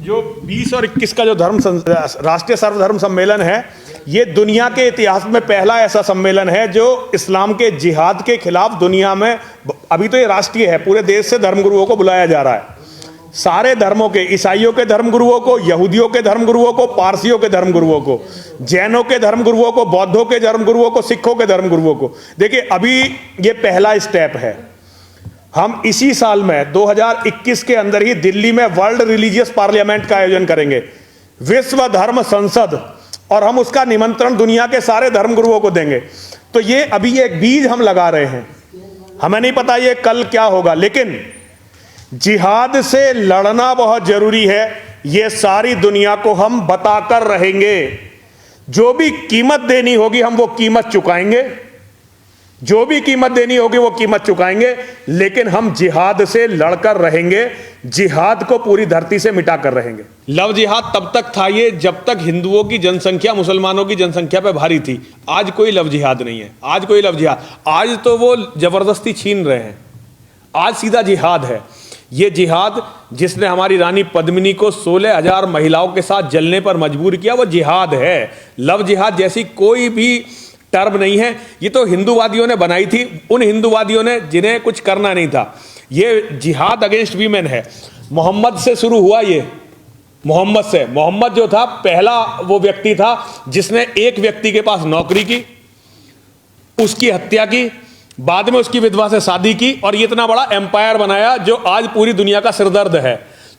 जो 20 और 21 का जो राष्ट्रीय सर्वधर्म सम्मेलन है, ये दुनिया के इतिहास में पहला ऐसा सम्मेलन है जो इस्लाम के जिहाद के खिलाफ दुनिया में, अभी तो ये राष्ट्रीय है, पूरे देश से धर्मगुरुओं को बुलाया जा रहा है। सारे धर्मों के, ईसाइयों के धर्मगुरुओं को, यहूदियों के धर्मगुरुओं को, पारसियों के धर्मगुरुओं को, जैनों के धर्मगुरुओं को, बौद्धों के धर्मगुरुओं को, सिखों के धर्मगुरुओं को। देखिए, अभी ये पहला स्टेप है। हम इसी साल में 2021 के अंदर ही दिल्ली में वर्ल्ड रिलीजियस पार्लियामेंट का आयोजन करेंगे, विश्व धर्म संसद, और हम उसका निमंत्रण दुनिया के सारे धर्मगुरुओं को देंगे। तो ये अभी एक बीज हम लगा रहे हैं, हमें नहीं पता ये कल क्या होगा, लेकिन जिहाद से लड़ना बहुत जरूरी है। ये सारी दुनिया को हम बताकर रहेंगे। जो भी कीमत देनी होगी हम वो कीमत चुकाएंगे, जो भी कीमत देनी होगी वो कीमत चुकाएंगे, लेकिन हम जिहाद से लड़कर रहेंगे, जिहाद को पूरी धरती से मिटाकर रहेंगे। लव जिहाद तब तक था ये जब तक हिंदुओं की जनसंख्या मुसलमानों की जनसंख्या पे भारी थी। आज कोई लव जिहाद नहीं है, आज कोई लव जिहाद, आज तो वो जबरदस्ती छीन रहे हैं। आज सीधा जिहाद है। ये जिहाद जिसने हमारी रानी पद्मिनी को 16,000 महिलाओं के साथ जलने पर मजबूर किया, वो जिहाद है। लव जिहाद जैसी कोई भी टर्म नहीं है। ये तो हिंदूवादियों ने बनाई थी, उन हिंदूवादियों ने जिन्हें कुछ करना नहीं था। ये जिहाद अगेंस्ट वीमेन है। मोहम्मद से शुरू हुआ ये, मोहम्मद से। मोहम्मद जो था पहला वो व्यक्ति था जिसने एक व्यक्ति के पास नौकरी की, उसकी हत्या की, बाद में उसकी विधवा से शादी की, और ये इतना बड़ा एम्पायर बनाया जो आज पूरी दुनिया का सिरदर्द है।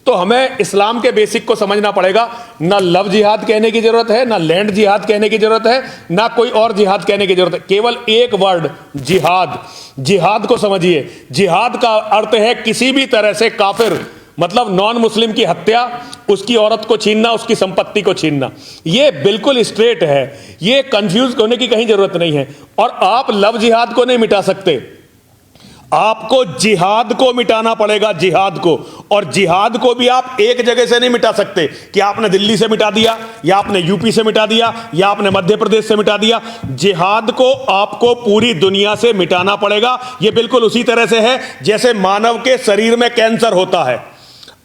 तो हमें इस्लाम के बेसिक को समझना पड़ेगा। ना लव जिहाद कहने की जरूरत है, ना लैंड जिहाद कहने की जरूरत है, ना कोई और जिहाद कहने की जरूरत है। केवल एक वर्ड, जिहाद। जिहाद को समझिए। जिहाद का अर्थ है किसी भी तरह से काफिर, मतलब नॉन मुस्लिम की हत्या, उसकी औरत को छीनना, उसकी संपत्ति को छीनना। ये बिल्कुल स्ट्रेट है, ये कंफ्यूज होने की कहीं जरूरत नहीं है। और आप लव जिहाद को नहीं मिटा सकते, आपको जिहाद को मिटाना पड़ेगा, जिहाद को। और जिहाद को भी आप एक जगह से नहीं मिटा सकते कि आपने दिल्ली से मिटा दिया, या आपने यूपी से मिटा दिया, या आपने मध्य प्रदेश से मिटा दिया। जिहाद को आपको पूरी दुनिया से मिटाना पड़ेगा। यह बिल्कुल उसी तरह से है जैसे मानव के शरीर में कैंसर होता है।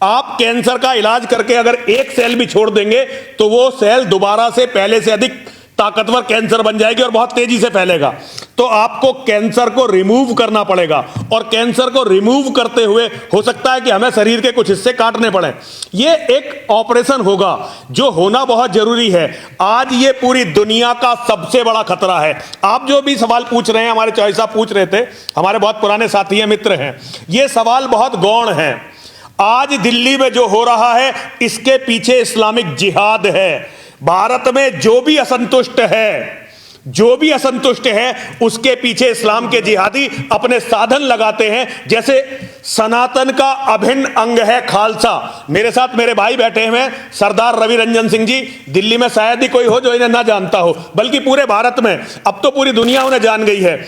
आप कैंसर का इलाज करके अगर एक सेल भी छोड़ देंगे तो वो सेल दोबारा से पहले से अधिक ताकतवर कैंसर बन जाएगी और बहुत तेजी से फैलेगा। तो आपको कैंसर को रिमूव करना पड़ेगा, और कैंसर को रिमूव करते हुए हो सकता है कि हमें शरीर के कुछ हिस्से काटने पड़े। ये एक ऑपरेशन होगा जो होना बहुत जरूरी है। आज ये पूरी दुनिया का सबसे बड़ा खतरा है। आप जो भी सवाल पूछ रहे हैं, हमारे चौधरी साहब पूछ रहे थे, हमारे बहुत पुराने साथी हैं, मित्र हैं, ये सवाल बहुत गौण है। आज दिल्ली में जो हो रहा है, इसके पीछे इस्लामिक जिहाद है। भारत में जो भी असंतुष्ट है, जो भी असंतुष्ट है, उसके पीछे इस्लाम के जिहादी अपने साधन लगाते हैं। जैसे सनातन का अभिन्न अंग है खालसा। मेरे साथ मेरे भाई बैठे हुए हैं, सरदार रवि रंजन सिंह जी। दिल्ली में शायद ही कोई हो जो इन्हें ना जानता हो, बल्कि पूरे भारत में, अब तो पूरी दुनिया उन्हें जान गई है।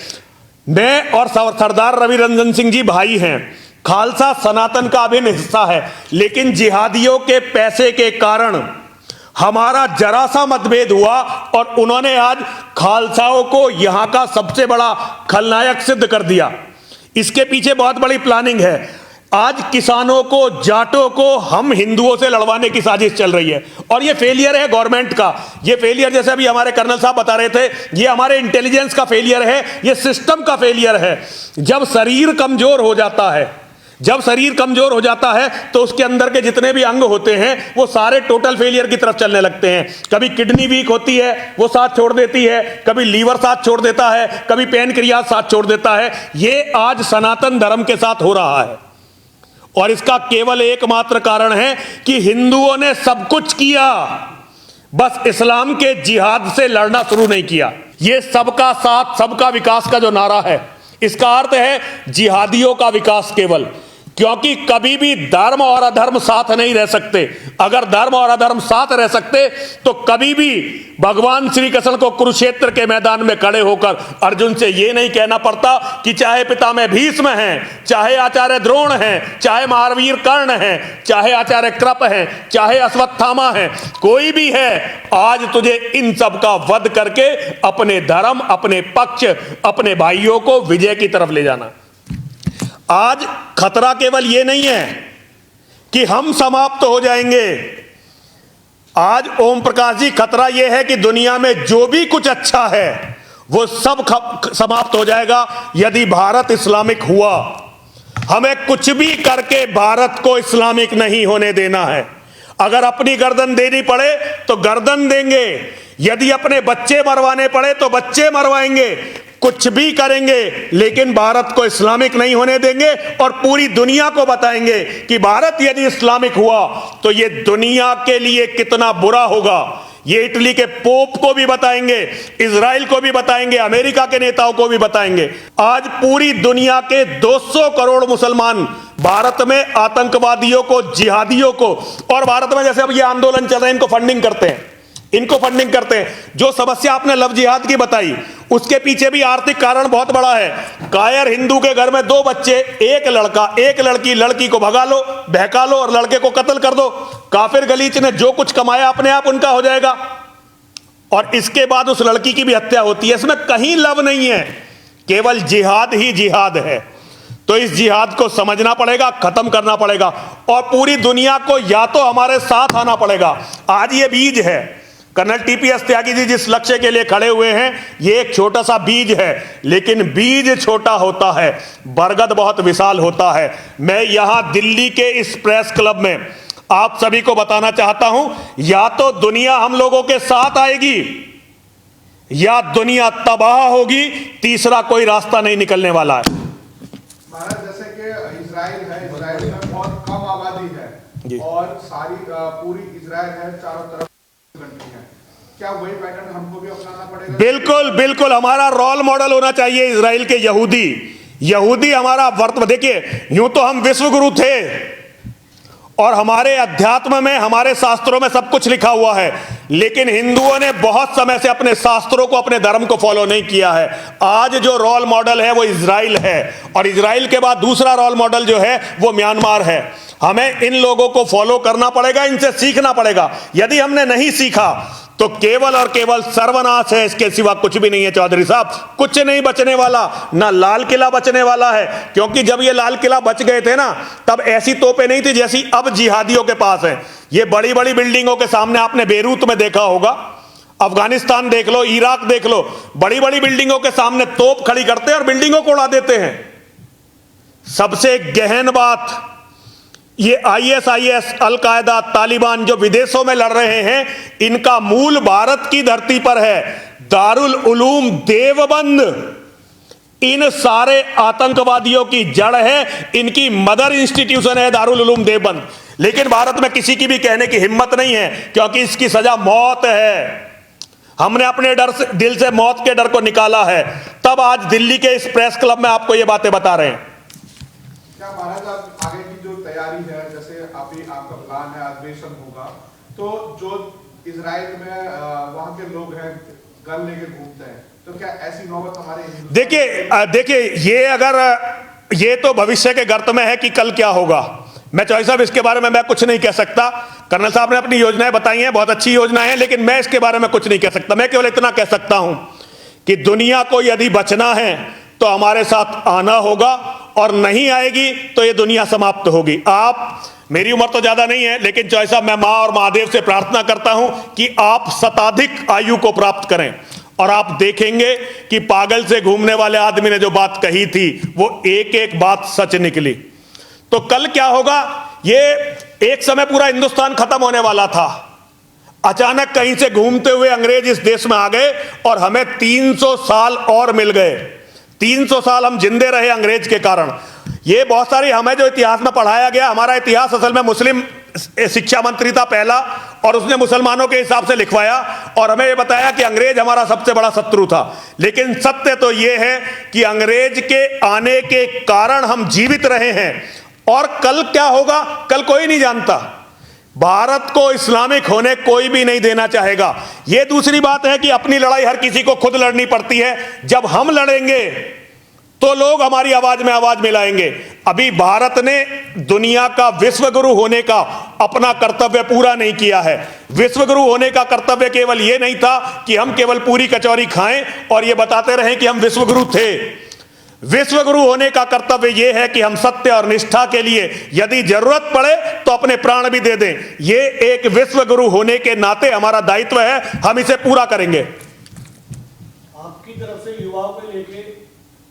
मैं और सरदार रवि रंजन सिंह जी भाई हैं। खालसा सनातन का अभिन्न हिस्सा है, लेकिन जिहादियों के पैसे के कारण हमारा जरा सा मतभेद हुआ और उन्होंने आज खालसाओं को यहां का सबसे बड़ा खलनायक सिद्ध कर दिया। इसके पीछे बहुत बड़ी प्लानिंग है। आज किसानों को, जाटों को हम हिंदुओं से लड़वाने की साजिश चल रही है, और ये फेलियर है गवर्नमेंट का। ये फेलियर, जैसे अभी हमारे कर्नल साहब बता रहे थे, ये हमारे इंटेलिजेंस का फेलियर है, ये सिस्टम का फेलियर है। जब शरीर कमजोर हो जाता है, जब शरीर कमजोर हो जाता है तो उसके अंदर के जितने भी अंग होते हैं वो सारे टोटल फेलियर की तरफ चलने लगते हैं। कभी किडनी वीक होती है, वो साथ छोड़ देती है, कभी लीवर साथ छोड़ देता है, कभी पैनक्रियाज साथ छोड़ देता है। ये आज सनातन धर्म के साथ हो रहा है, और इसका केवल एकमात्र कारण है कि हिंदुओं ने सब कुछ किया, बस इस्लाम के जिहाद से लड़ना शुरू नहीं किया। ये सबका साथ सबका विकास का जो नारा है, इसका अर्थ है जिहादियों का विकास केवल, क्योंकि कभी भी धर्म और अधर्म साथ नहीं रह सकते। अगर धर्म और अधर्म साथ रह सकते तो कभी भी भगवान श्री कृष्ण को कुरुक्षेत्र के मैदान में खड़े होकर अर्जुन से यह नहीं कहना पड़ता कि चाहे पिता में भीष्म हैं, चाहे आचार्य द्रोण हैं, चाहे महावीर कर्ण हैं, चाहे आचार्य कृप हैं, चाहे अश्वत्थामा हैं, कोई भी है, आज तुझे इन सब का वध करके अपने धर्म, अपने पक्ष, अपने भाइयों को विजय की तरफ ले जाना। आज खतरा केवल ये नहीं है कि हम समाप्त हो जाएंगे, आज ओम प्रकाश जी खतरा यह है कि दुनिया में जो भी कुछ अच्छा है वो सब समाप्त हो जाएगा यदि भारत इस्लामिक हुआ। हमें कुछ भी करके भारत को इस्लामिक नहीं होने देना है। अगर अपनी गर्दन देनी पड़े तो गर्दन देंगे, यदि अपने बच्चे मरवाने पड़े तो बच्चे मरवाएंगे, कुछ भी करेंगे, लेकिन भारत को इस्लामिक नहीं होने देंगे। और पूरी दुनिया को बताएंगे कि भारत यदि इस्लामिक हुआ तो यह दुनिया के लिए कितना बुरा होगा। ये इटली के पोप को भी बताएंगे, इजराइल को भी बताएंगे, अमेरिका के नेताओं को भी बताएंगे। आज पूरी दुनिया के 200 करोड़ मुसलमान भारत में आतंकवादियों को, जिहादियों को, और भारत में जैसे अब ये आंदोलन चल रहे हैं, इनको फंडिंग करते हैं। जो समस्या आपने लव जिहाद की बताई, उसके पीछे भी आर्थिक कारण बहुत बड़ा है। कायर हिंदू के घर में 2 बच्चे, एक लड़का एक लड़की, लड़की को भगा लो, बहका लो और लड़के को कत्ल कर दो। काफिर गलीच ने जो कुछ कमाया अपने आप उनका हो जाएगा, और इसके बाद उस लड़की की भी हत्या होती है। इसमें कहीं लव नहीं है, केवल जिहाद ही जिहाद है। तो इस जिहाद को समझना पड़ेगा, खत्म करना पड़ेगा, और पूरी दुनिया को या तो हमारे साथ आना पड़ेगा। आज ये बीज है, कर्नल टीपीएस त्यागी जी जिस लक्ष्य के लिए खड़े हुए हैं, ये एक छोटा सा बीज है, लेकिन बीज छोटा होता है, बरगद बहुत विशाल होता है। मैं यहां दिल्ली के इस प्रेस क्लब में आप सभी को बताना चाहता हूं, या तो दुनिया हम लोगों के साथ आएगी या दुनिया तबाह होगी, तीसरा कोई रास्ता नहीं निकलने वाला है। महाराज, जैसे कि इजराइल है, इजराइल में बहुत कम आबादी है और सारी पूरी इजराइल है, चारों तरफ कंट्री है, क्या वही पैटर्न हमको भी अपनाना पड़ेगा? बिल्कुल बिल्कुल, हमारा रोल मॉडल होना चाहिए इजराइल के यहूदी हमारा वर्तमान। देखिए, यूं तो हम विश्व गुरु थे और हमारे अध्यात्म में, हमारे शास्त्रों में सब कुछ लिखा हुआ है, लेकिन हिंदुओं ने बहुत समय से अपने शास्त्रों को, अपने धर्म को फॉलो नहीं किया है। आज जो रोल मॉडल है वो इजराइल है, और इजराइल के बाद दूसरा रोल मॉडल जो है वो म्यांमार है। हमें इन लोगों को फॉलो करना पड़ेगा, इनसे सीखना पड़ेगा। यदि हमने नहीं सीखा तो केवल और केवल सर्वनाश है, इसके सिवा कुछ भी नहीं है। चौधरी साहब, कुछ नहीं बचने वाला, ना लाल किला बचने वाला है, क्योंकि जब ये लाल किला बच गए थे ना, तब ऐसी तोपें नहीं थी जैसी अब जिहादियों के पास है। ये बड़ी बड़ी बिल्डिंगों के सामने, आपने बेरूत में देखा होगा, अफगानिस्तान देख लो, इराक देख लो, बड़ी बड़ी बिल्डिंगों के सामने तोप खड़ी करते हैं और बिल्डिंगों को उड़ा देते हैं। सबसे गहन बात, ये आईएसआईएस, अलकायदा, तालिबान जो विदेशों में लड़ रहे हैं, इनका मूल भारत की धरती पर है। दारुल उलूम देवबंद इन सारे आतंकवादियों की जड़ है, इनकी मदर इंस्टीट्यूशन है दारुल उलूम देवबंद। लेकिन भारत में किसी की भी कहने की हिम्मत नहीं है, क्योंकि इसकी सजा मौत है। हमने अपने दिल से मौत के डर को निकाला है, तब आज दिल्ली के इस प्रेस क्लब में आपको ये बातें बता रहे हैं। क्या महाराज, आप आगे की जो तैयारी है, जैसे अभी आपका प्लान है, अधिवेशन होगा, तो जो इजराइल में वहां के लोग हैं, गन लेके घूमते हैं, तो क्या ऐसी नौबत हमारे? देखिए, ये तो भविष्य के गर्त में है कि कल क्या होगा। मैं चौधरी साहब, इसके बारे में मैं कुछ नहीं कह सकता। कर्नल साहब ने अपनी योजनाएं बताई हैं, बहुत अच्छी योजनाएं हैं, लेकिन मैं इसके बारे में कुछ नहीं कह सकता। मैं केवल इतना कह सकता हूं कि दुनिया को यदि बचना है तो हमारे साथ आना होगा, और नहीं आएगी तो ये दुनिया समाप्त होगी। आप, मेरी उम्र तो ज्यादा नहीं है, लेकिन चौधरी साहब, मैं मां और महादेव से प्रार्थना करता हूं कि आप शताधिक आयु को प्राप्त करें, और आप देखेंगे कि पागल से घूमने वाले आदमी ने जो बात कही थी वो एक एक बात सच निकली। तो कल क्या होगा, ये एक समय पूरा हिंदुस्तान खत्म होने वाला था, अचानक कहीं से घूमते हुए अंग्रेज इस देश में आ गए और हमें 300 साल और मिल गए। 300 साल हम जिंदे रहे अंग्रेज के कारण। ये बहुत सारी हमें जो इतिहास में पढ़ाया गया, हमारा इतिहास असल में मुस्लिम शिक्षा मंत्री था पहला, और उसने मुसलमानों के हिसाब से लिखवाया और हमें ये बताया कि अंग्रेज हमारा सबसे बड़ा शत्रु था। लेकिन सत्य तो ये है कि अंग्रेज के आने के कारण हम जीवित रहे हैं, और कल क्या होगा कल कोई नहीं जानता। भारत को इस्लामिक होने कोई भी नहीं देना चाहेगा। यह दूसरी बात है कि अपनी लड़ाई हर किसी को खुद लड़नी पड़ती है। जब हम लड़ेंगे तो लोग हमारी आवाज में आवाज मिलाएंगे। अभी भारत ने दुनिया का विश्व गुरु होने का अपना कर्तव्य पूरा नहीं किया है। विश्व गुरु होने का कर्तव्य केवल यह नहीं था कि हम केवल पूरी कचौरी खाएं और यह बताते रहें कि हम विश्व गुरु थे। विश्व गुरु होने का कर्तव्य यह है कि हम सत्य और निष्ठा के लिए यदि जरूरत पड़े तो अपने प्राण भी दे दें। ये एक विश्व गुरु होने के नाते हमारा दायित्व है, हम इसे पूरा करेंगे। आपकी तरफ से युवाओं को लेके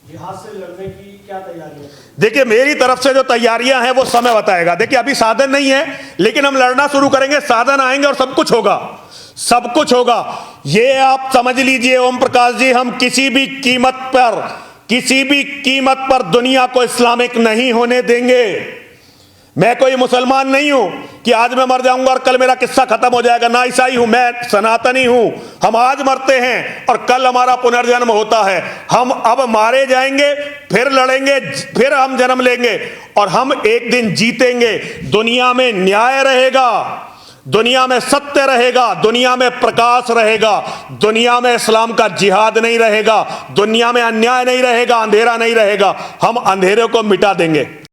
जिहाद से लड़ने की क्या तैयारी है? देखिए, मेरी तरफ से जो तैयारियां हैं वो समय बताएगा। देखिए, अभी साधन नहीं है, लेकिन हम लड़ना शुरू करेंगे, साधन आएंगे और सब कुछ होगा, सब कुछ होगा। ये आप समझ लीजिए ओम प्रकाश जी, हम किसी भी कीमत पर दुनिया को इस्लामिक नहीं होने देंगे। मैं कोई मुसलमान नहीं हूं कि आज मैं मर जाऊंगा और कल मेरा किस्सा खत्म हो जाएगा। ना ईसाई हूं, मैं सनातनी हूं। हम आज मरते हैं और कल हमारा पुनर्जन्म होता है। हम अब मारे जाएंगे, फिर लड़ेंगे, फिर हम जन्म लेंगे और हम एक दिन जीतेंगे। दुनिया में न्याय रहेगा, दुनिया में सत्य रहेगा, दुनिया में प्रकाश रहेगा, दुनिया में इस्लाम का जिहाद नहीं रहेगा, दुनिया में अन्याय नहीं रहेगा, अंधेरा नहीं रहेगा। हम अंधेरे को मिटा देंगे।